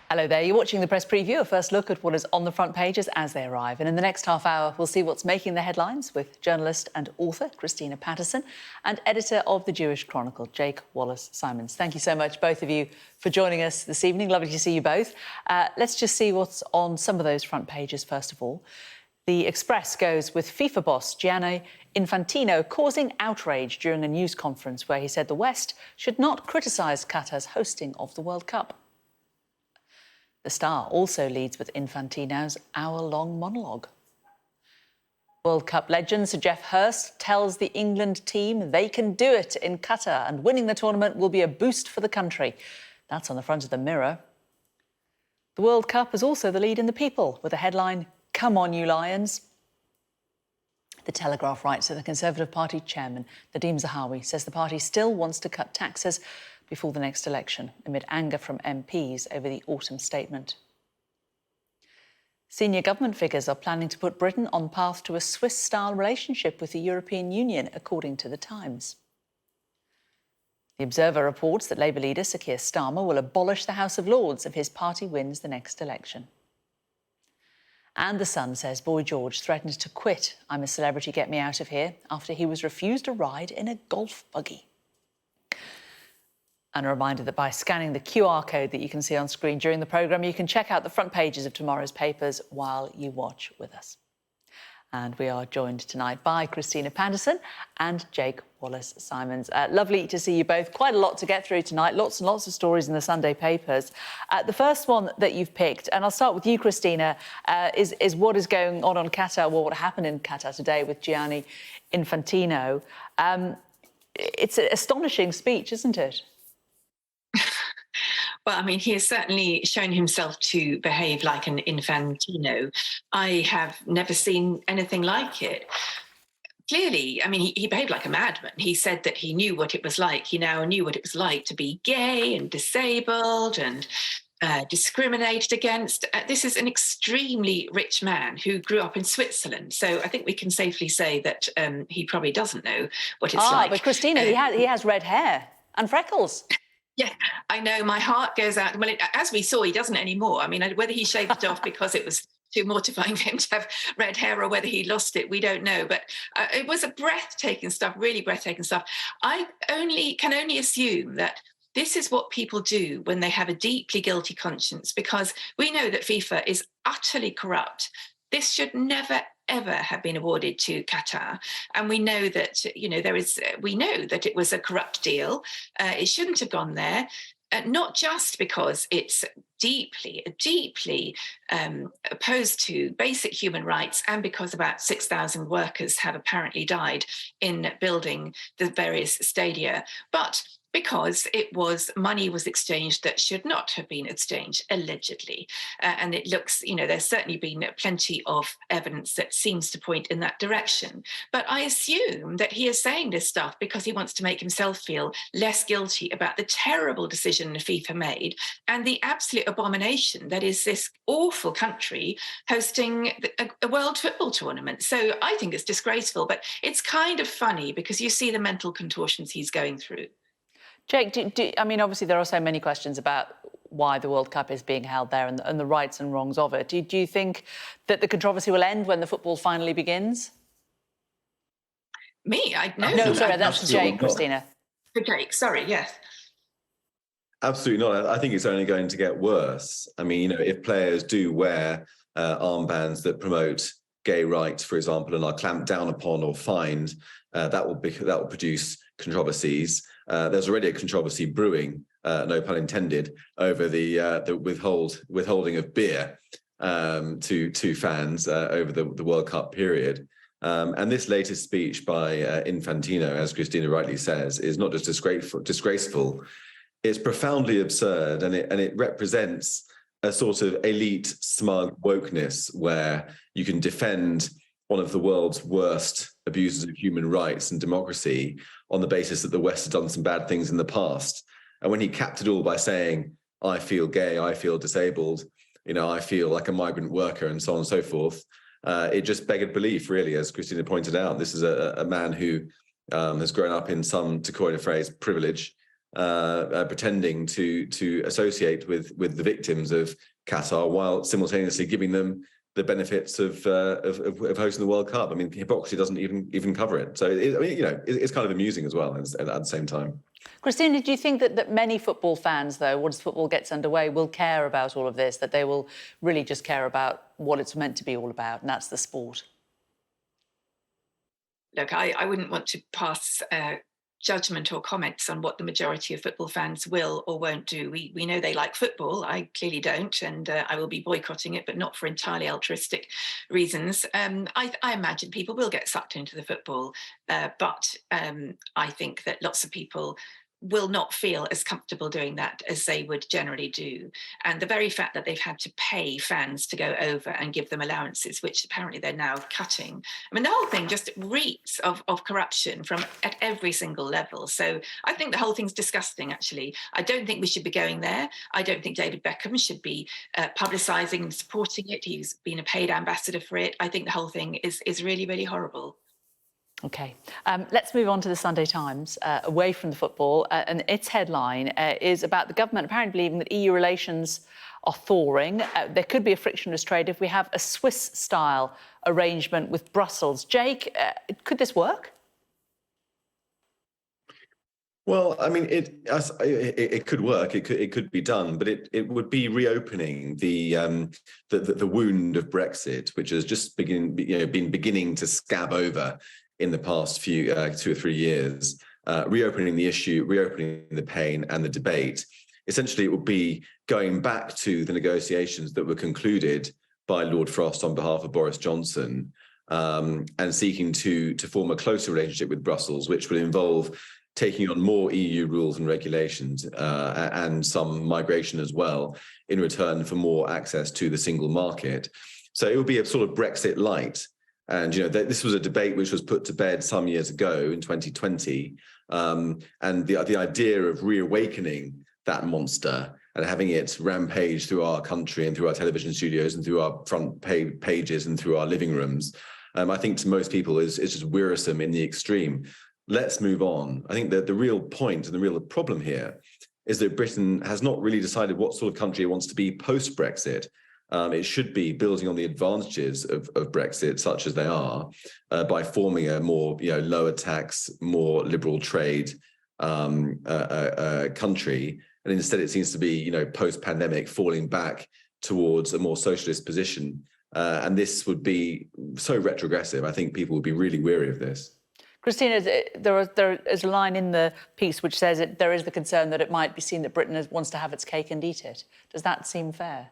Hello there, you're watching the press preview, a first look at what is on the front pages as they arrive. And in the next half hour, we'll see what's making the headlines with journalist and author Christina Patterson and editor of the Jewish Chronicle, Jake Wallis-Simons. Thank you so much, both of you, for joining us this evening. Lovely to see you both. Let's just see what's on some of those front pages first of all. The Express goes with FIFA boss Gianni Infantino causing outrage during a news conference where he said the West should not criticise Qatar's hosting of the World Cup. The Star also leads with Infantino's hour-long monologue. World Cup legend Sir Geoff Hurst tells the England team they can do it in Qatar and winning the tournament will be a boost for the country. That's on the front of the Mirror. The World Cup is also the lead in the People with a headline, "Come on, you Lions." The Telegraph writes that the Conservative Party chairman, Nadeem Zahawi, says the party still wants to cut taxes before the next election, amid anger from MPs over the autumn statement. Senior government figures are planning to put Britain on path to a Swiss-style relationship with the European Union, according to The Times. The Observer reports that Labour leader Sir Keir Starmer will abolish the House of Lords if his party wins the next election. And The Sun says Boy George threatened to quit "I'm a Celebrity, Get Me Out of Here" after he was refused a ride in a golf buggy. And a reminder that by scanning the QR code that you can see on screen during the programme, you can check out the front pages of tomorrow's papers while you watch with us. And we are joined tonight by Christina Patterson and Jake Wallis-Simons. Lovely to see you both. Quite a lot to get through tonight. Lots and lots of stories in the Sunday papers. The first one that you've picked, and I'll start with you, Christina, is what is going on Qatar, well, what happened in Qatar today with Gianni Infantino. It's an astonishing speech, isn't it? Well, I mean, he has certainly shown himself to behave like an Infantino. I have never seen anything like it. Clearly, I mean, he behaved like a madman. He said that he knew what it was like. He now knew what it was like to be gay and disabled and discriminated against. This is an extremely rich man who grew up in Switzerland. So I think we can safely say that he probably doesn't know what it's like. But Christina, he has red hair and freckles. Yeah, I know. My heart goes out. Well, as we saw, he doesn't anymore. I mean, whether he shaved it off because it was too mortifying for him to have red hair or whether he lost it, we don't know. But it was a breathtaking stuff, really breathtaking stuff. I can only assume that this is what people do when they have a deeply guilty conscience, because we know that FIFA is utterly corrupt. This should never, ever have been awarded to Qatar. And we know that, we know that it was a corrupt deal. It shouldn't have gone there, not just because it's deeply opposed to basic human rights and because about 6,000 workers have apparently died in building the various stadia, but because money was exchanged that should not have been exchanged, allegedly. And it looks, there's certainly been plenty of evidence that seems to point in that direction. But I assume that he is saying this stuff because he wants to make himself feel less guilty about the terrible decision the FIFA made and the absolute abomination that is this awful country hosting a world football tournament. So I think it's disgraceful, but it's kind of funny because you see the mental contortions he's going through. Jake, I mean, obviously there are so many questions about why the World Cup is being held there and the rights and wrongs of it. Do you think that the controversy will end when the football finally begins? Me? No, sorry, that's Jake, Christina. Jake, sorry, yes. Absolutely not. I think it's only going to get worse. I mean, if players do wear armbands that promote gay rights, for example, and are clamped down upon or fined, that will produce controversies. There's already a controversy brewing, no pun intended, over the withholding of beer to fans over the World Cup period. And this latest speech by Infantino, as Christina rightly says, is not just disgraceful, it's profoundly absurd, and it represents a sort of elite, smug wokeness where you can defend one of the world's worst abuses of human rights and democracy on the basis that the West has done some bad things in the past. And when he capped it all by saying, "I feel gay, I feel disabled, I feel like a migrant worker," and so on and so forth, it just begged belief, really, as Christina pointed out. This is a man who has grown up in some, to coin a phrase, privilege, pretending to associate with the victims of Qatar while simultaneously giving them the benefits of hosting the World Cup. I mean, hypocrisy doesn't even cover it. So it's kind of amusing as well at the same time. Christina, do you think that many football fans, though, once football gets underway, will care about all of this, that they will really just care about what it's meant to be all about, and that's the sport? Look, I wouldn't want to pass judgment or comments on what the majority of football fans will or won't do. We know they like football. I clearly don't, and I will be boycotting it, but not for entirely altruistic reasons. I imagine people will get sucked into the football, but I think that lots of people will not feel as comfortable doing that as they would generally do. And the very fact that they've had to pay fans to go over and give them allowances, which apparently they're now cutting. I mean, the whole thing just reeks of corruption at every single level. So I think the whole thing's disgusting, actually. I don't think we should be going there. I don't think David Beckham should be publicising and supporting it. He's been a paid ambassador for it. I think the whole thing is really, really horrible. OK, let's move on to the Sunday Times, away from the football. And its headline is about the government apparently believing that EU relations are thawing. There could be a frictionless trade if we have a Swiss-style arrangement with Brussels. Jake, could this work? Well, I mean, it could work. It could be done, but it would be reopening the wound of Brexit, which has just been beginning to scab over in the past few 2 or 3 years, reopening the issue, reopening the pain and the debate. Essentially, it would be going back to the negotiations that were concluded by Lord Frost on behalf of Boris Johnson, and seeking to form a closer relationship with Brussels, which would involve taking on more EU rules and regulations and some migration as well in return for more access to the single market. So it would be a sort of Brexit light. And, this was a debate which was put to bed some years ago in 2020. And the idea of reawakening that monster and having it rampage through our country and through our television studios and through our front pages and through our living rooms, I think to most people is just wearisome in the extreme. Let's move on. I think that the real point and the real problem here is that Britain has not really decided what sort of country it wants to be post-Brexit. It should be building on the advantages of Brexit, such as they are, by forming a more lower tax, more liberal trade country. And instead, it seems to be post-pandemic falling back towards a more socialist position. And this would be so retrogressive. I think people would be really weary of this. Christina, there is a line in the piece which says there is the concern that it might be seen that Britain wants to have its cake and eat it. Does that seem fair?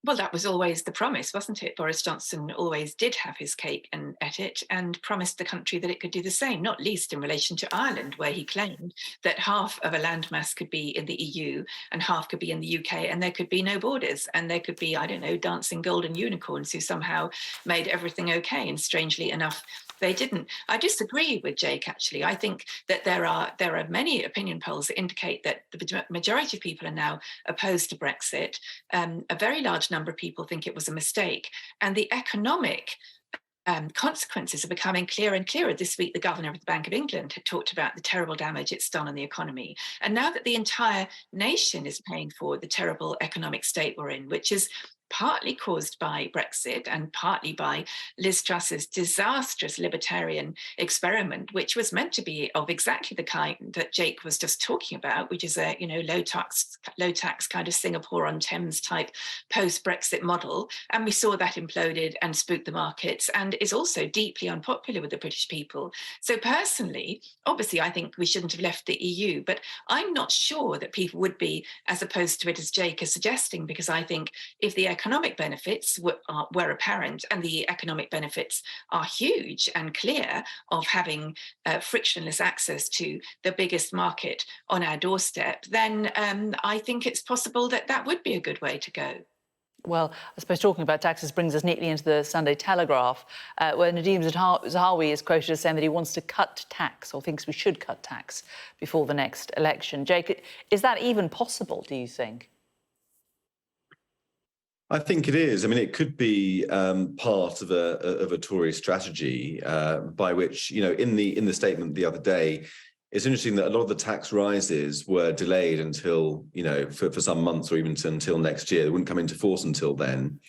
Well, that was always the promise, wasn't it? Boris Johnson always did have his cake and ate it and promised the country that it could do the same, not least in relation to Ireland, where he claimed that half of a landmass could be in the EU and half could be in the UK, and there could be no borders, and there could be, I don't know, dancing golden unicorns who somehow made everything okay. And strangely enough, they didn't. I disagree with Jake, actually. I think that there are many opinion polls that indicate that the majority of people are now opposed to Brexit. A very large number of people think it was a mistake. And the economic consequences are becoming clearer and clearer. This week, the governor of the Bank of England had talked about the terrible damage it's done on the economy. And now that the entire nation is paying for the terrible economic state we're in, which is partly caused by Brexit and partly by Liz Truss's disastrous libertarian experiment, which was meant to be of exactly the kind that Jake was just talking about, which is a low tax kind of Singapore-on-Thames type post-Brexit model. And we saw that imploded and spooked the markets and is also deeply unpopular with the British people. So personally, obviously, I think we shouldn't have left the EU, but I'm not sure that people would be as opposed to it as Jake is suggesting, because I think if the economic benefits were apparent, and the economic benefits are huge and clear of having frictionless access to the biggest market on our doorstep, then I think it's possible that that would be a good way to go. Well, I suppose talking about taxes brings us neatly into the Sunday Telegraph, where Nadeem Zahawi is quoted as saying that he wants to cut tax, or thinks we should cut tax before the next election. Jake, is that even possible, do you think? I think it is. I mean, it could be part of a Tory strategy by which, in the statement the other day, it's interesting that a lot of the tax rises were delayed until, for some months or even until next year. They wouldn't come into force until then.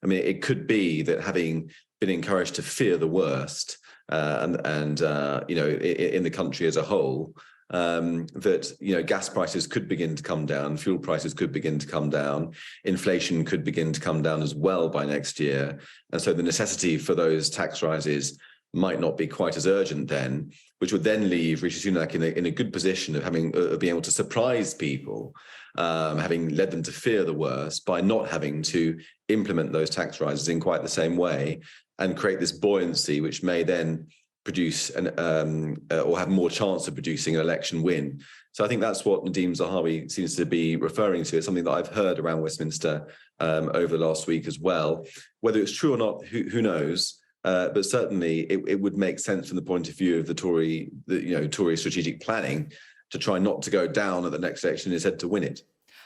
I mean, it could be that having been encouraged to fear the worst, in the country as a whole, that gas prices could begin to come down, fuel prices could begin to come down, inflation could begin to come down as well by next year, and so the necessity for those tax rises might not be quite as urgent then, which would then leave Rishi Sunak in a good position of being able to surprise people, having led them to fear the worst by not having to implement those tax rises in quite the same way, and create this buoyancy which may then produce or have more chance of producing an election win. So I think that's what Nadeem Zahawi seems to be referring to. It's something that I've heard around Westminster over the last week as well. Whether it's true or not, who knows? But certainly it would make sense from the point of view of the Tory strategic planning to try not to go down at the next election, instead to win it.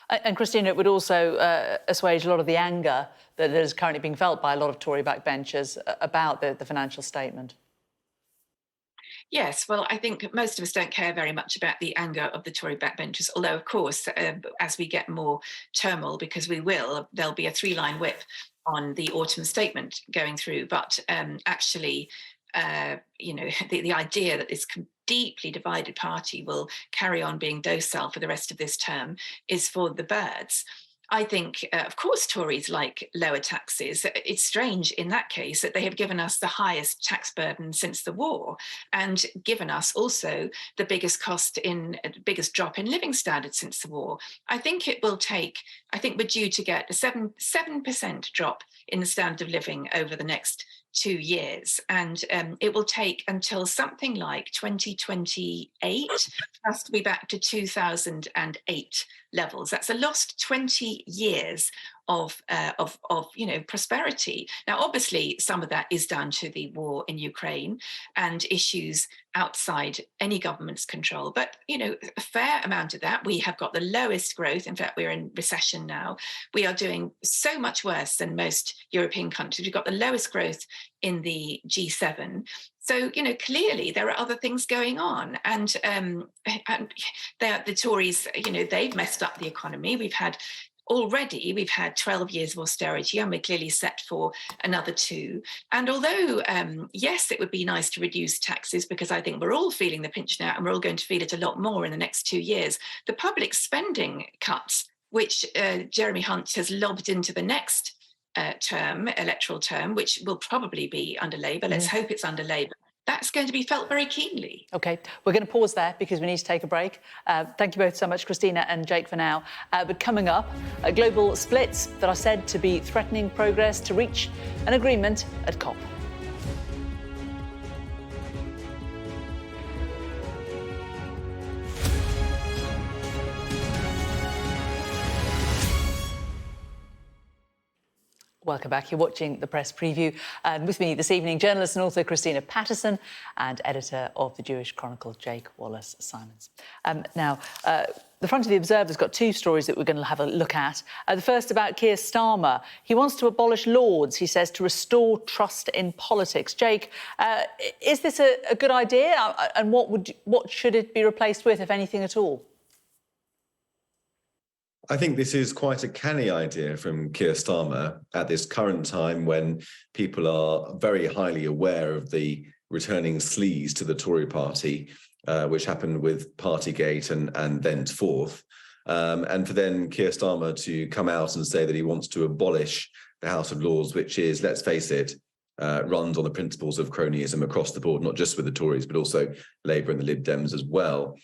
And Christina, it would also assuage a lot of the anger that is currently being felt by a lot of Tory backbenchers about the financial statement. Yes, well, I think most of us don't care very much about the anger of the Tory backbenchers, although, of course, as we get more turmoil, because there'll be a 3-line whip on the autumn statement going through. But actually, the idea that this deeply divided party will carry on being docile for the rest of this term is for the birds. I think, of course, Tories like lower taxes. It's strange in that case that they have given us the highest tax burden since the war, and given us also the biggest drop in living standards since the war. I think we're due to get a 7% drop in the standard of living over the next 2 years, and it will take until something like 2028 for us to be back to 2008 levels. That's a lost 20 years of prosperity. Now, obviously, some of that is down to the war in Ukraine and issues outside any government's control. But, a fair amount of that, we have got the lowest growth. In fact, we're in recession now. We are doing so much worse than most European countries. We've got the lowest growth in the G7. So, clearly there are other things going on. And the Tories, they've messed up the economy. We've had 12 years of austerity, and we're clearly set for another 2. And although, yes, it would be nice to reduce taxes, because I think we're all feeling the pinch now, and we're all going to feel it a lot more in the next 2 years, the public spending cuts, which Jeremy Hunt has lobbed into the next electoral term, which will probably be under Labour. Let's hope it's under Labour. That's going to be felt very keenly. OK, we're going to pause there because we need to take a break. Thank you both so much, Christina and Jake, for now. But coming up, global splits that are said to be threatening progress to reach an agreement at COP. Welcome back. You're watching the Press Preview. With me this evening, journalist and author Christina Patterson and editor of the Jewish Chronicle, Jake Wallis-Simons. The front of the Observer's got 2 stories that we're going to have a look at. The first about Keir Starmer. He wants to abolish Lords, he says, to restore trust in politics. Jake, is this a good idea? And what should it be replaced with, if anything at all? I think this is quite a canny idea from Keir Starmer at this current time when people are very highly aware of the returning sleaze to the Tory party, which happened with Partygate and thenceforth. And for then Keir Starmer to come out and say that he wants to abolish the House of Lords, which is, let's face it, runs on the principles of cronyism across the board, not just with the Tories, but also Labour and the Lib Dems as well,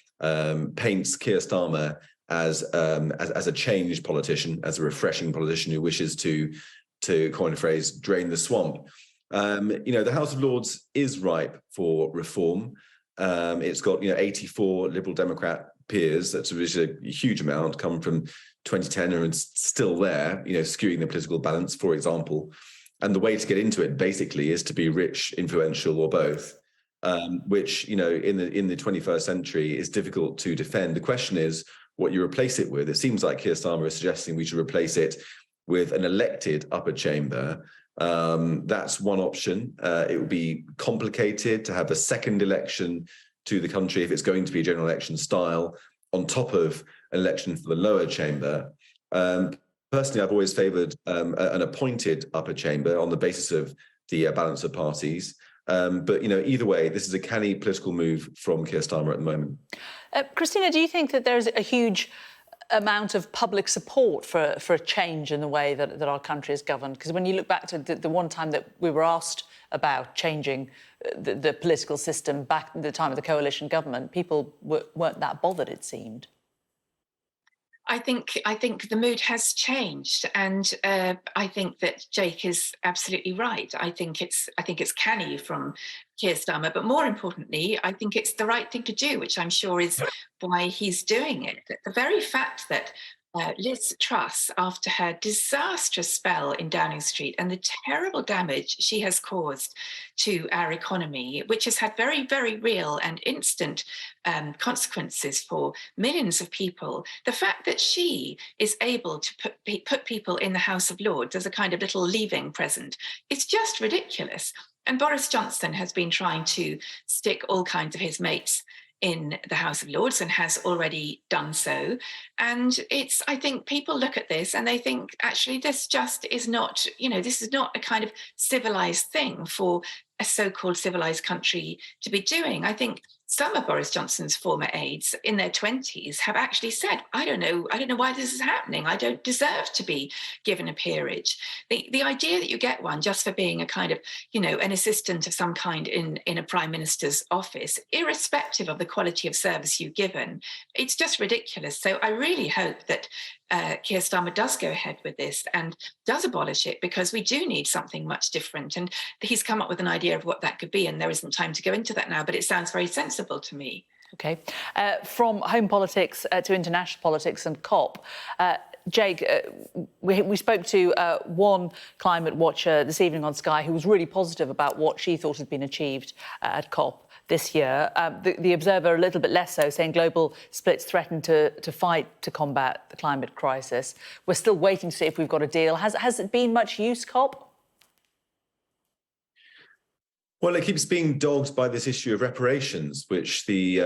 paints Keir Starmer as a changed politician, as a refreshing politician who wishes to coin a phrase, drain the swamp. The House of Lords is ripe for reform. It's got 84 Liberal Democrat peers. That's a huge amount, come from 2010 and it's still there, skewing the political balance, for example. And the way to get into it basically is to be rich, influential, or both, which in the 21st century is difficult to defend. The question is what you replace it with. It seems like Keir Starmer is suggesting we should replace it with an elected upper chamber. That's one option. It would be complicated to have a second election to the country if it's going to be a general election style on top of an election for the lower chamber. Personally, I've always favoured an appointed upper chamber on the basis of the balance of parties. But, either way, this is a canny political move from Keir Starmer at the moment. Christina, do you think that there's a huge amount of public support for a change in the way that our country is governed? Because when you look back to the one time that we were asked about changing the political system back at the time of the coalition government, people weren't that bothered, it seemed. I think the mood has changed, and I think that Jake is absolutely right. I think it's canny from Keir Starmer, but more importantly, I think it's the right thing to do, which I'm sure is why he's doing it. The very fact that Liz Truss, after her disastrous spell in Downing Street and the terrible damage she has caused to our economy, which has had very, very real and instant consequences for millions of people, the fact that she is able to put people in the House of Lords as a kind of little leaving present, it's just ridiculous. And Boris Johnson has been trying to stick all kinds of his mates in the House of Lords and has already done so. And I think people look at this and they think, actually, this just is not, this is not a kind of civilized thing for a so-called civilized country to be doing. I think some of Boris Johnson's former aides in their 20s have actually said, I don't know why this is happening. I don't deserve to be given a peerage. The idea that you get one just for being a kind of, an assistant of some kind in a prime minister's office, irrespective of the quality of service you've given, it's just ridiculous. So I really hope that Keir Starmer does go ahead with this and does abolish it, because we do need something much different. And he's come up with an idea of what that could be, and there isn't time to go into that now, but it sounds very sensible to me. OK. From home politics to international politics and COP, Jake, we spoke to one climate watcher this evening on Sky who was really positive about what she thought had been achieved at COP this year. The Observer a little bit less so, saying global splits threaten to fight to combat the climate crisis. We're still waiting to see if we've got a deal. Has it been much use, COP? Well, it keeps being dogged by this issue of reparations, which the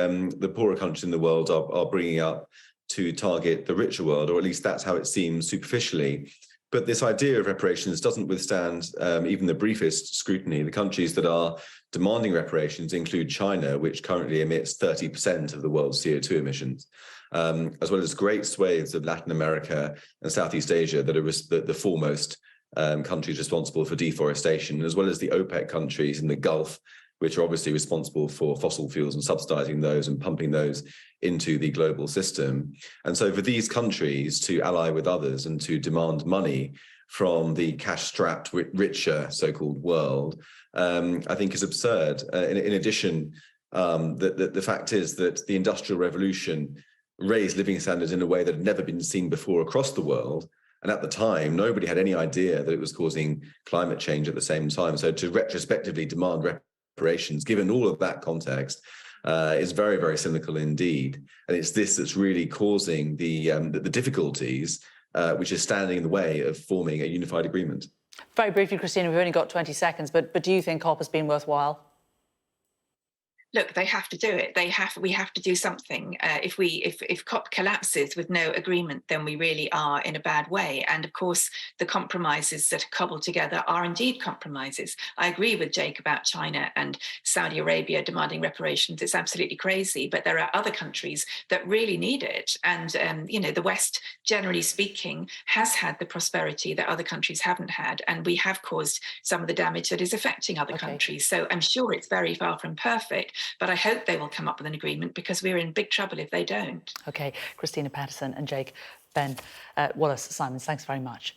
poorer countries in the world are bringing up to target the richer world, or at least that's how it seems superficially. But this idea of reparations doesn't withstand even the briefest scrutiny. The countries that are demanding reparations include China, which currently emits 30% of the world's CO2 emissions, as well as great swathes of Latin America and Southeast Asia that are the foremost countries responsible for deforestation, as well as the OPEC countries in the Gulf, which are obviously responsible for fossil fuels and subsidizing those and pumping those into the global system. And so for these countries to ally with others and to demand money from the cash-strapped, richer so-called world, I think is absurd. In addition, the fact is that the Industrial Revolution raised living standards in a way that had never been seen before across the world. And at the time, nobody had any idea that it was causing climate change at the same time. So to retrospectively demand reparations, given all of that context, is very, very cynical indeed. And it's this that's really causing the difficulties which is standing in the way of forming a unified agreement. Very briefly, Christina, we've only got 20 seconds, but do you think COP has been worthwhile? Look, they have to do it. We have to do something. If COP collapses with no agreement, then we really are in a bad way. And of course, the compromises that are cobbled together are indeed compromises. I agree with Jake about China and Saudi Arabia demanding reparations. It's absolutely crazy, but there are other countries that really need it. And the West, generally speaking, has had the prosperity that other countries haven't had, and we have caused some of the damage that is affecting other countries. So I'm sure it's very far from perfect. But I hope they will come up with an agreement, because we're in big trouble if they don't. OK, Christina Patterson and Jake Ben Wallis Simons, thanks very much.